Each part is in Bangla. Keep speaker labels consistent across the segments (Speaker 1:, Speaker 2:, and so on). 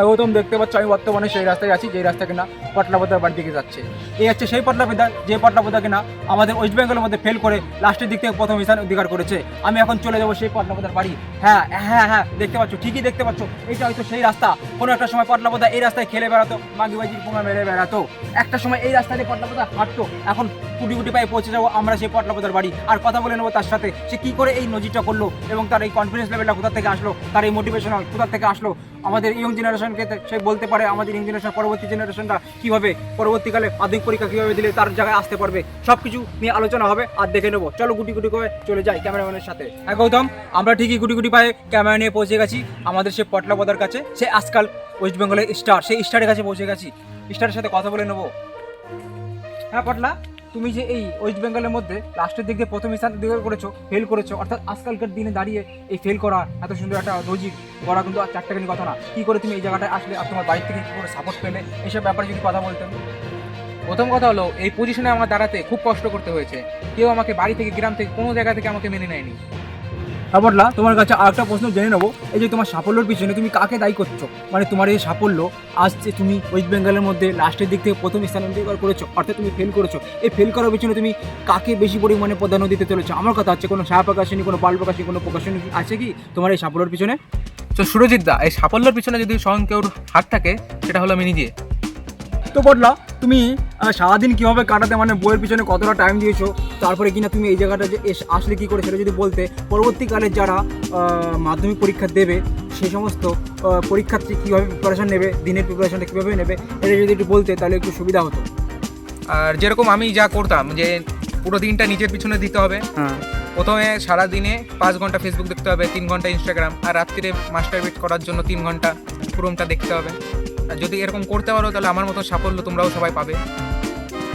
Speaker 1: গৌতম দেখতে পাচ্ছ আমি বর্তমানে সেই রাস্তায় আছি যে রাস্তা কিনা পটলাপোদার বাড়ির দিকে যাচ্ছে। এই হচ্ছে সেই পটলাপোদা যে পটলাপোদা কিনা আমাদের ওয়েস্ট বেঙ্গলের মধ্যে ফেল করে লাস্টের দিক থেকে প্রথম স্থান অধিকার করেছে। আমি এখন চলে যাবো সেই পটলাপোদার বাড়ি। হ্যাঁ হ্যাঁ হ্যাঁ, দেখতে পাচ্ছ, ঠিকই দেখতে পাচ্ছ, এটা হয়তো সেই রাস্তা। কোনো একটা সময় পটলাপোদা এই রাস্তায় খেলে বেড়াতো, মাগিবাজির পোঙা মেরে বেড়াতো। একটা সময় এই রাস্তায় পটলাপোদা হাঁটতো। এখন কুটি কুটি পায়ে পৌঁছে যাবো আমরা সেই পটলাপোদার বাড়ি, আর কথা বলে নেবো তার সাথে সে কি করে এই নজিরটা করলো এবং তার এই কনফিডেন্স লেভেলটা কোথা থেকে আসলো, তার এই মোটিভেশনাল কোথা থেকে আসলো। আমাদের ইয়ং জেনারেশনকে সে বলতে পারে আমাদের ইয়ং জেনারেশন পরবর্তী জেনারেশনটা কীভাবে পরবর্তীকালে মাধ্যমিক পরীক্ষা কীভাবে দিলে তার জায়গায় আসতে পারবে, সব কিছু নিয়ে আলোচনা হবে আর দেখে নেবো। চলো গুটি গুটি করে চলে যাই ক্যামেরাম্যানের সাথে। হ্যাঁ গৌতম, আমরা ঠিকই গুটি গুটি পায়ে ক্যামেরা নিয়ে পৌঁছে গেছি আমাদের সে পটলাপোদার কাছে। সে আজকাল ওয়েস্ট বেঙ্গলের স্টার, সেই স্টারের কাছে পৌঁছে গেছি। স্টারের সাথে কথা বলে নেবো। হ্যাঁ পটলা, তুমি যে এই ওয়েস্ট বেঙ্গলের মধ্যে লাস্টের দিক দিয়ে প্রথম স্থান অধিকার করেছো, ফেল করেছো, অর্থাৎ আজকালকার দিনে দাঁড়িয়ে এই ফেল করা এত সুন্দর একটা লজিক করা কিন্তু আর চারটাখানি কথা না। কী করে তুমি এই জায়গাটায় আসলে আর তোমার বাড়ি থেকে কী করে সাপোর্ট পেলে, এইসব ব্যাপারে যদি কথা বলতেন।
Speaker 2: প্রথম কথা হলো, এই পজিশনে আমার দাঁড়াতে খুব কষ্ট করতে হয়েছে। কেউ আমাকে বাড়ি থেকে, গ্রাম থেকে, কোনো জায়গা থেকে আমাকে মেনে নেয়নি।
Speaker 1: হ্যাঁ পটলা, তোমার কাছে আরেকটা প্রশ্ন জেনে নেবো। এই যে তোমার সাফল্যের পিছনে তুমি কাকে দায়ী করছো? মানে তোমার এই সাফল্য, আজ যে তুমি ওয়েস্ট বেঙ্গলের মধ্যে লাস্টের দিক থেকে প্রথম স্থান অধিকার করেছো, অর্থাৎ তুমি ফেল করেছো, এই ফেল করার পিছনে তুমি কাকে বেশি পরিমাণে প্রাধান্য দিতে চলেছো? আমার কথা হচ্ছে কোনো ছায়া প্রকাশনী, কোনো পাল প্রকাশনী, কোনো প্রকাশনী আছে কি তোমার এই সাফল্যের পিছনে?
Speaker 2: তো সুরজিৎ দা, এই সাফল্যের পিছনে যদি স্বয়ং কেউর হাত থাকে, সেটা হলো আমি নিজে।
Speaker 1: তো পটলা, তুমি সারাদিন কীভাবে কাটাতে, মানে বইয়ের পিছনে কতটা টাইম দিয়েছো, তারপরে কিনা তুমি এই জায়গাটা যে আসলে কী করে সেটা যদি বলতে, পরবর্তীকালে যারা মাধ্যমিক পরীক্ষা দেবে সেই সমস্ত পরীক্ষার্থী কীভাবে প্রিপারেশান নেবে, দিনের প্রিপারেশানটা কীভাবে নেবে, এটা যদি একটু বলতে তাহলে একটু সুবিধা হতো।
Speaker 2: আর যেরকম আমি যা করতাম, যে পুরো দিনটা নিজের পিছনে দিতে হবে।
Speaker 1: হ্যাঁ,
Speaker 2: প্রথমে সারা দিনে 5 ঘন্টা ফেসবুক দেখতে হবে, 3 ঘন্টা ইনস্টাগ্রাম, আর রাত্রিরে মাস্টারবেট করার জন্য 3 ঘন্টা ক্রোমটা দেখতে হবে। আর যদি এরকম করতে পারো তাহলে আমার মতো সাফল্য তোমরাও সবাই পাবে।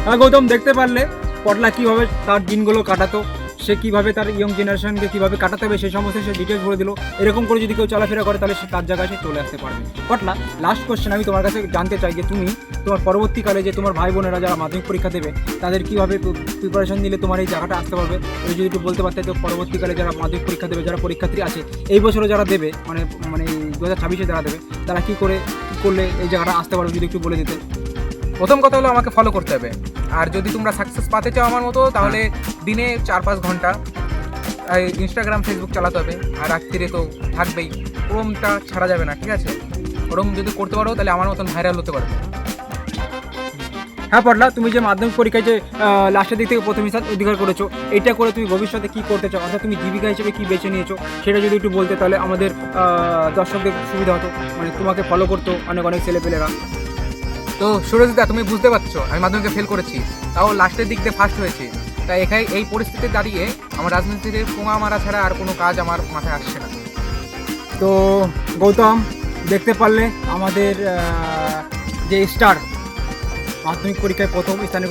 Speaker 1: হ্যাঁ গৌতম, দেখতে পারলে পটলা কীভাবে তার দিনগুলো কাটাতো, সে কীভাবে তার ইয়ং জেনারেশনকে কীভাবে কাটাতে হবে সেই সমস্ত সে ডিটেলস বলে দিল। এরকম করে যদি কেউ চলাফেরা করে তাহলে সে তার জায়গায় সে চলে আসতে পারবে। পটলা, লাস্ট কোশ্চেন আমি তোমার কাছে জানতে চাই যে তুমি তোমার পরবর্তীকালে যে তোমার ভাই বোনেরা যারা মাধ্যমিক পরীক্ষা দেবে তাদের কীভাবে প্রিপারেশন নিলে তোমার এই জায়গাটা আসতে পারবে, এই যদি একটু বলতে পারতে। তো পরবর্তীকালে যারা মাধ্যমিক পরীক্ষা দেবে, যারা পরীক্ষার্থী আছে এই বছরও যারা দেবে, মানে মানে 2026-এ যারা দেবে, তারা কী করলে এই জায়গাটা আসতে পারবে যদি একটু বলে দিতে।
Speaker 2: প্রথম কথা হলো আমাকে ফলো করতে হবে। আর যদি তোমরা সাকসেস পাতে চাও আমার মতো, তাহলে দিনে 4-5 ঘন্টা ইনস্টাগ্রাম ফেসবুক চালাতে হবে। আর রাত্রিরে তো থাকবেই, ক্রোমটা ছাড়া যাবে না, ঠিক আছে? ওরকম যদি করতে পারো তাহলে আমার মতন ভাইরাল হতে পারবে।
Speaker 1: হ্যাঁ পটলা, তুমি যে মাধ্যমিক পরীক্ষায় যে লাস্টের দিক থেকে প্রথম স্থান অধিকার করেছো, এটা করে তুমি ভবিষ্যতে কী করতে চাও, অর্থাৎ তুমি জীবিকা হিসেবে কী বেছে নিয়েছো সেটা যদি একটু বলতে তাহলে আমাদের দর্শকদের সুবিধা হতো, মানে তোমাকে ফলো করতো অনেক ছেলেপেলেরা।
Speaker 2: তো সুরজিৎ দা, তুমি বুঝতে পারছো আমি মাধ্যমিকে ফেল করেছি, তাও লাস্টের দিক দিয়ে ফার্স্ট হয়েছি। তাই এখানে এই পরিস্থিতিতে দাঁড়িয়ে আমার রাজনীতিতে পোঙা মারা ছাড়া আর কোনো কাজ আমার মাথায় আসছে না।
Speaker 1: তো গৌতম, দেখতে পারলে আমাদের যে স্টার মাধ্যমিক পরীক্ষায় প্রথম স্থানে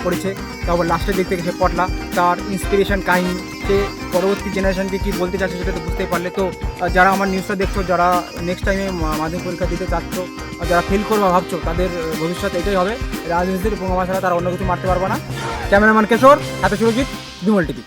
Speaker 1: করেছে, তারপর লাস্টের দিক থেকে সে পটলা, তার ইন্সপিরেশন কাহিনী, সে পরবর্তী জেনারেশনকে কী বলতে চাচ্ছে সেটা তো বুঝতেই পারলে। তো যারা আমার নিউজটা দেখছো, যারা নেক্সট টাইমে মাধ্যমিক পরীক্ষা দিতে চাচ্ছ, যারা ফেল করবে ভাবছো, তাদের ভবিষ্যৎ এটাই হবে, রাজনীতির পোঙা ছাড়া তারা অন্য কিছু মারতে পারবে না। ক্যামেরাম্যান কিশোর, হাতে সুরজিৎ, বিমল টিভি।